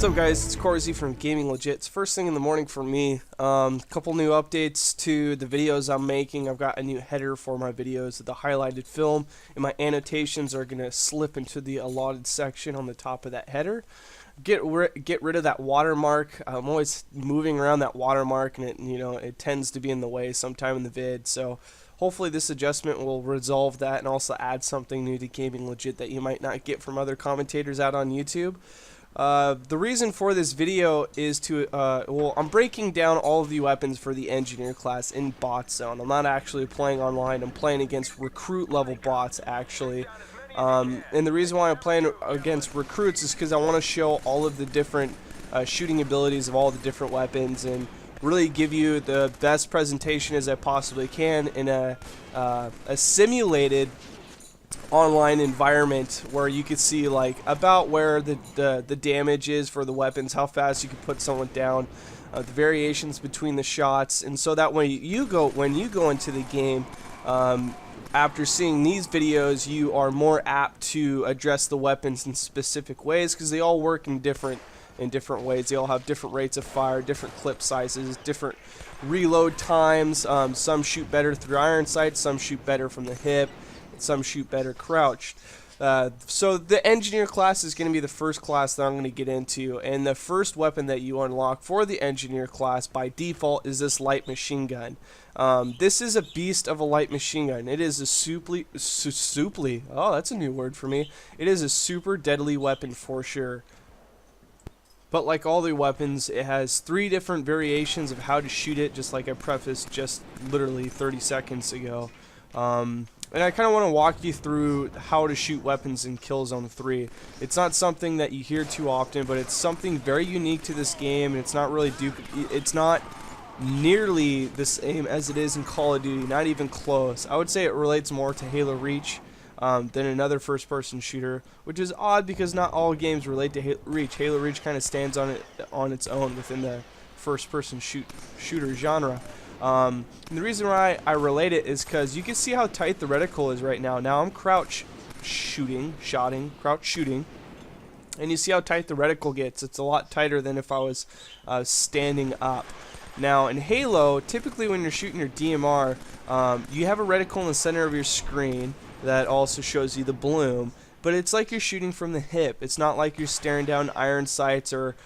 What's up, guys? It's Corzi from Gaming Legit. It's first thing in the morning for me. Couple new updates to the videos I'm making. I've got a new header for my videos, the highlighted film, and my annotations are gonna slip into the allotted section on the top of that header. Get rid of that watermark. I'm always moving around that watermark, and it tends to be in the way sometime in the vid. So hopefully this adjustment will resolve that and also add something new to Gaming Legit that you might not get from other commentators out on YouTube. The reason for this video is to, I'm breaking down all of the weapons for the engineer class in bot zone. I'm not actually playing online. I'm playing against recruit level bots actually. And the reason why I'm playing against recruits is because I want to show all of the different shooting abilities of all the different weapons and really give you the best presentation as I possibly can in a simulated online environment where you could see like about where the damage is for the weapons, how fast you can put someone down, the variations between the shots, and so that when you go into the game, after seeing these videos, you are more apt to address the weapons in specific ways because they all work in different ways. They all have different rates of fire, different clip sizes, different reload times. Some shoot better through iron sights, some shoot better from the hip, some shoot better crouched. So the engineer class is going to be the first class that I'm going to get into, and the first weapon that you unlock for the engineer class by default is this light machine gun. This is a beast of a light machine gun. It is a oh, that's a new word for me. It is a super deadly weapon for sure. But like all the weapons, it has 3 different variations of how to shoot it, just like I prefaced just literally 30 seconds ago. And I kind of want to walk you through how to shoot weapons in Killzone 3. It's not something that you hear too often, but it's something very unique to this game, and it's not really it's not nearly the same as it is in Call of Duty, not even close. I would say it relates more to Halo Reach than another first-person shooter, which is odd because not all games relate to Reach. Halo Reach kind of stands on its own within the first-person shooter genre. And the reason why I relate it is because you can see how tight the reticle is right now. Now I'm crouch shooting, and you see how tight the reticle gets. It's a lot tighter than if I was standing up. Now in Halo, typically when you're shooting your DMR, you have a reticle in the center of your screen that also shows you the bloom, but it's like you're shooting from the hip. It's not like you're staring down iron sights or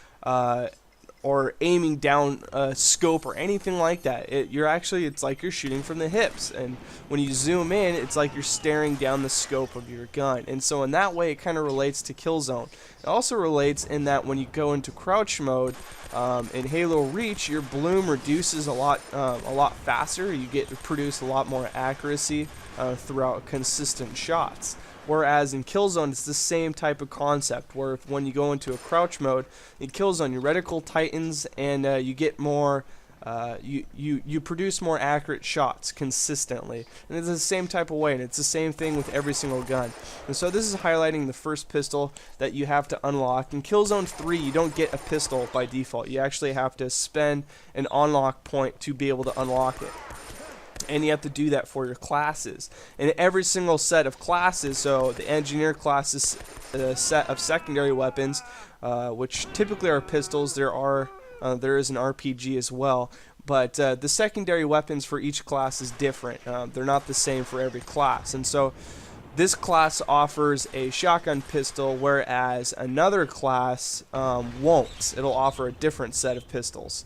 aiming down a scope or anything like that. It's like you're shooting from the hips, and when you zoom in, it's like you're staring down the scope of your gun. And so in that way, it kind of relates to Killzone. It also relates in that when you go into crouch mode in Halo Reach, your bloom reduces a lot faster. You get to produce a lot more accuracy throughout consistent shots. Whereas in Killzone, it's the same type of concept, where when you go into a crouch mode, in Killzone, your reticle tightens and you get more, you produce more accurate shots consistently. And it's the same type of way, and it's the same thing with every single gun. And so this is highlighting the first pistol that you have to unlock. In Killzone 3, you don't get a pistol by default. You actually have to spend an unlock point to be able to unlock it. And you have to do that for your classes. And every single set of classes, so the engineer class is a set of secondary weapons, which typically are pistols. There is an RPG as well, but the secondary weapons for each class is different. They're not the same for every class, and so this class offers a shotgun pistol, whereas another class won't. It'll offer a different set of pistols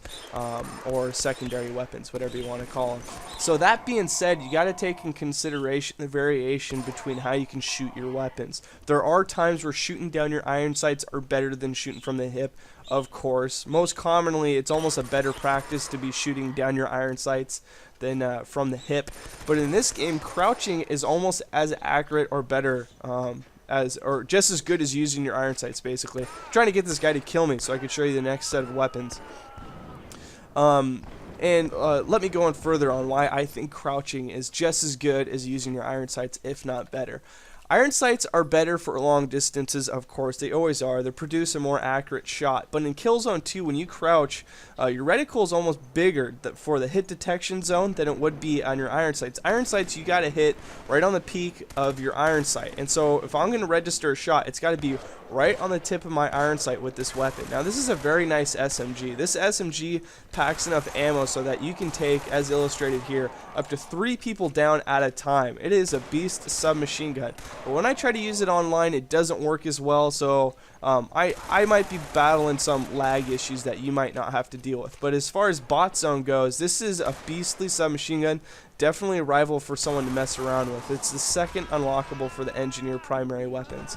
or secondary weapons, whatever you want to call them. So that being said, you got to take in consideration the variation between how you can shoot your weapons. There are times where shooting down your iron sights are better than shooting from the hip. Of course, most commonly it's almost a better practice to be shooting down your iron sights than from the hip. But in this game, crouching is almost as accurate or better, or just as good as using your iron sights. Basically, I'm trying to get this guy to kill me so I can show you the next set of weapons. Let me go on further on why I think crouching is just as good as using your iron sights, if not better. Iron sights are better for long distances, of course, they always are. They produce a more accurate shot. But in Killzone 2, when you crouch, your reticle is almost bigger for the hit detection zone than it would be on your iron sights. Iron sights, you got to hit right on the peak of your iron sight. And so if I'm going to register a shot, it's got to be right on the tip of my iron sight with this weapon. Now, this is a very nice SMG. This SMG packs enough ammo so that you can take, as illustrated here, up to 3 people down at a time. It is a beast submachine gun. But when I try to use it online, it doesn't work as well, so I might be battling some lag issues that you might not have to deal with. But as far as bot zone goes, this is a beastly submachine gun. Definitely a rival for someone to mess around with. It's the second unlockable for the engineer primary weapons.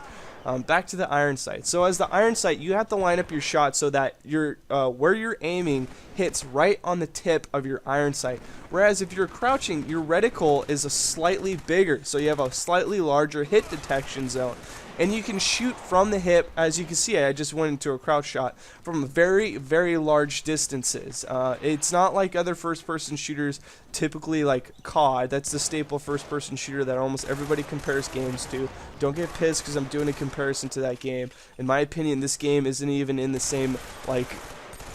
Back to the iron sight. So as the iron sight, you have to line up your shot so that your where you're aiming hits right on the tip of your iron sight. Whereas if you're crouching, your reticle is a slightly bigger, so you have a slightly larger hit detection zone. And you can shoot from the hip, as you can see, I just went into a crouch shot, from very, very large distances. It's not like other first-person shooters, typically like COD. That's the staple first-person shooter that almost everybody compares games to. Don't get pissed because I'm doing a comparison to that game. In my opinion, this game isn't even in the same like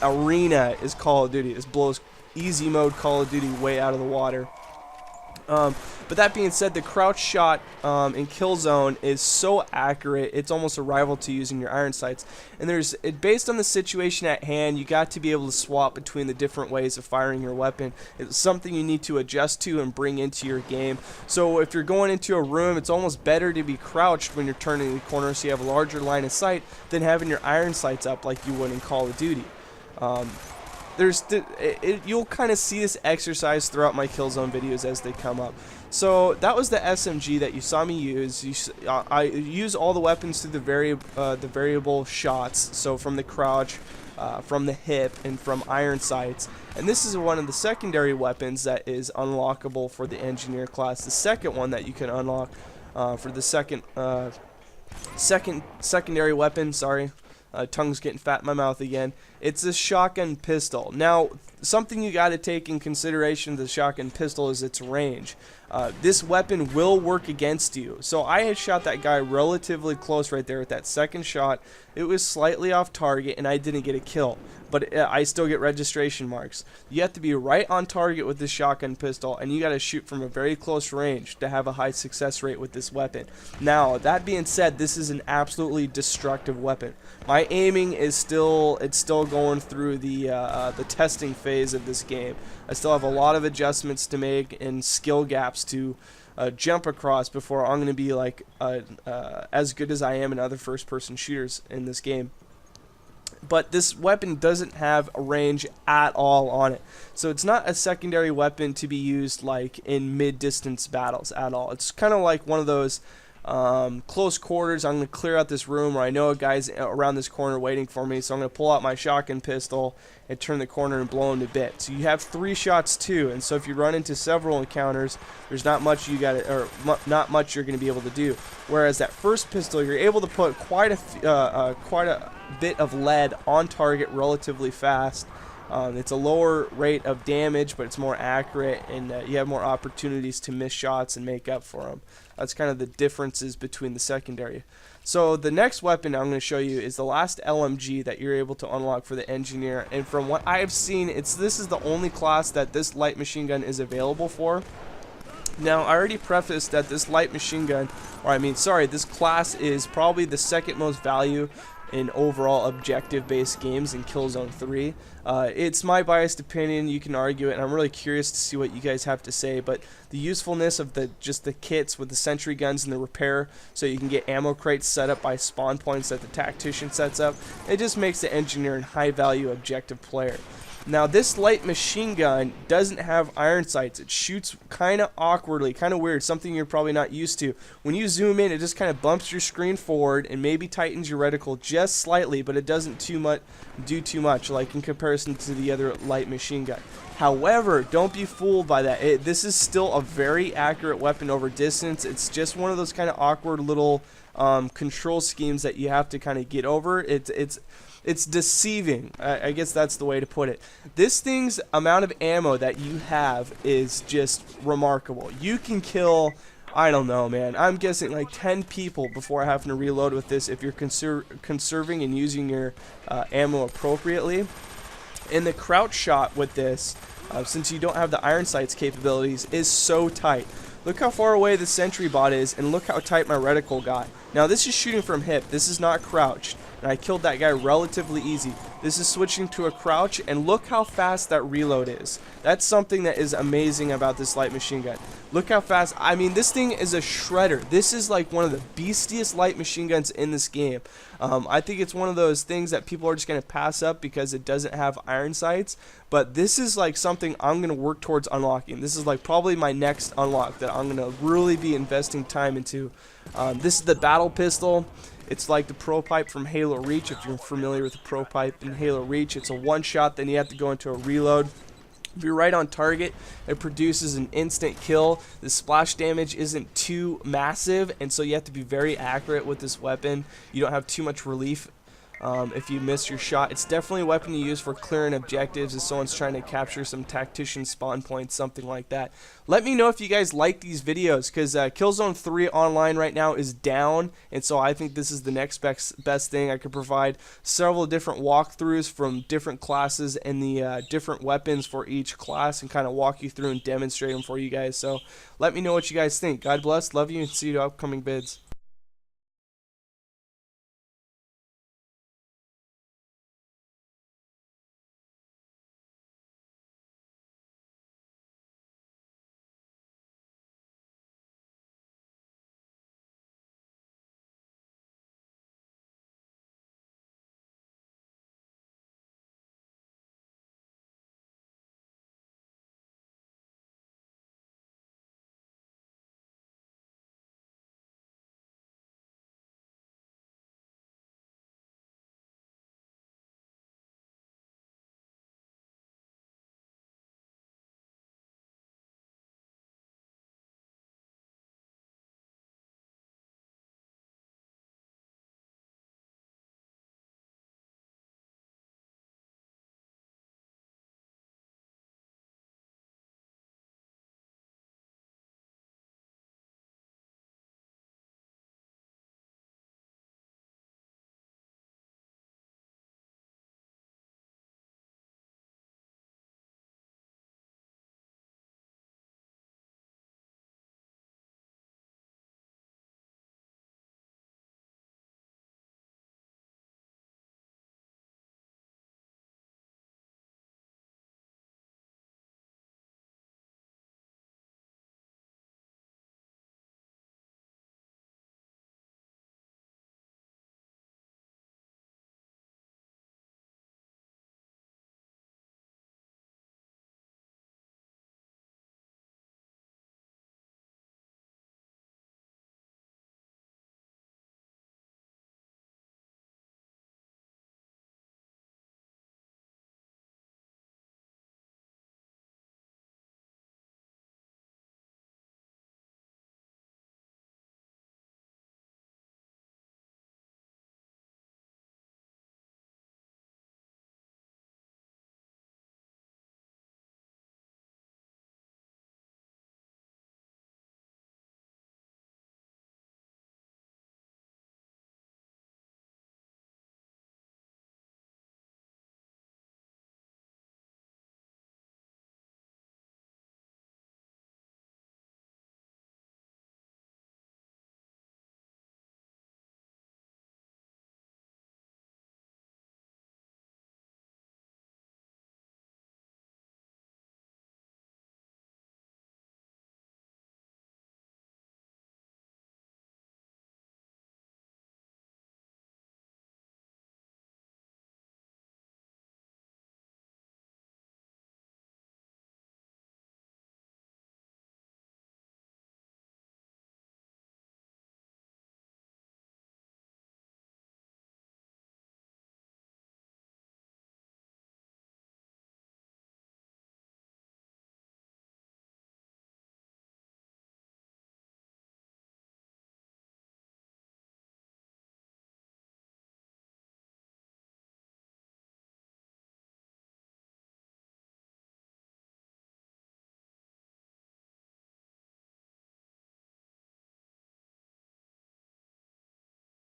arena as Call of Duty. This blows easy mode Call of Duty way out of the water. But that being said, the crouch shot in Killzone is so accurate, it's almost a rival to using your iron sights. And based on the situation at hand, you got to be able to swap between the different ways of firing your weapon. It's something you need to adjust to and bring into your game. So if you're going into a room, it's almost better to be crouched when you're turning the corner so you have a larger line of sight than having your iron sights up like you would in Call of Duty. You'll kind of see this exercise throughout my Killzone videos as they come up. So that was the SMG that you saw me use. I use all the weapons through the variable shots. So from the crouch, from the hip, and from iron sights. And this is one of the secondary weapons that is unlockable for the engineer class. The second one that you can unlock for the secondary weapon. Sorry. Tongue's getting fat in my mouth again. It's a shotgun pistol. Now, something you got to take in consideration of the shotgun pistol is its range. This weapon will work against you. So I had shot that guy relatively close right there with that second shot. It was slightly off target and I didn't get a kill, but I still get registration marks. You have to be right on target with this shotgun pistol, and you got to shoot from a very close range to have a high success rate with this weapon. Now, that being said, this is an absolutely destructive weapon. My aiming is still going through the testing phase of this game. I still have a lot of adjustments to make and skill gaps to jump across before I'm going to be like as good as I am in other first-person shooters in this game. But this weapon doesn't have a range at all on it. So it's not a secondary weapon to be used like in mid-distance battles at all. It's kind of like one of those close quarters. I'm going to clear out this room where I know a guy's around this corner waiting for me, so I'm going to pull out my shotgun pistol and turn the corner and blow him to bits. So you have 3 shots too, and so if you run into several encounters, there's not much not much you're going to be able to do. Whereas that first pistol, you're able to put quite a bit of lead on target relatively fast. It's a lower rate of damage, but it's more accurate, and you have more opportunities to miss shots and make up for them. That's kind of the differences between the secondary. So the next weapon I'm going to show you is the last LMG that you're able to unlock for the engineer. And from what I have seen, this is the only class that this light machine gun is available for. Now, I already prefaced that this light machine gun, this class is probably the second most value in overall objective-based games in Killzone 3. It's my biased opinion. You can argue it, and I'm really curious to see what you guys have to say. But the usefulness of just the kits with the sentry guns and the repair, so you can get ammo crates set up by spawn points that the tactician sets up, it just makes the engineer a high-value objective player. Now, this light machine gun doesn't have iron sights. It shoots kind of awkwardly, kind of weird, something you're probably not used to. When you zoom in, it just kind of bumps your screen forward and maybe tightens your reticle just slightly, but it doesn't do too much, like in comparison to the other light machine gun. However, don't be fooled by that. This is still a very accurate weapon over distance. It's just one of those kind of awkward little control schemes that you have to kind of get over. It's deceiving. I guess that's the way to put it. This thing's amount of ammo that you have is just remarkable. You can kill I don't know, man. I'm guessing like 10 people before having to reload with this if you're conserving and using your ammo appropriately. And the crouch shot with this, since you don't have the iron sights capabilities, is so tight. Look how far away the sentry bot is, and look how tight my reticle got. Now this is shooting from hip. This is not crouched, and I killed that guy relatively easy. This is switching to a crouch, and look how fast that reload is. That's something that is amazing about this light machine gun. Look how fast. I mean, this thing is a shredder. This is like one of the beastiest light machine guns in this game. I think it's one of those things that people are just going to pass up because it doesn't have iron sights. But this is like something I'm going to work towards unlocking. This is like probably my next unlock that I'm going to really be investing time into. This is the battle pistol. It's like the Pro Pipe from Halo Reach. If you're familiar with the Pro Pipe in Halo Reach, it's a one shot, then you have to go into a reload. If you're right on target, it produces an instant kill. The splash damage isn't too massive, and so you have to be very accurate with this weapon. You don't have too much relief if you miss your shot. It's definitely a weapon you use for clearing objectives if someone's trying to capture some tactician spawn points, something like that. Let me know if you guys like these videos, because Killzone 3 online right now is down, and so I think this is the next best thing. I could provide several different walkthroughs from different classes and the different weapons for each class, and kind of walk you through and demonstrate them for you guys. So let me know what you guys think. God bless, love you, and see you to upcoming vids.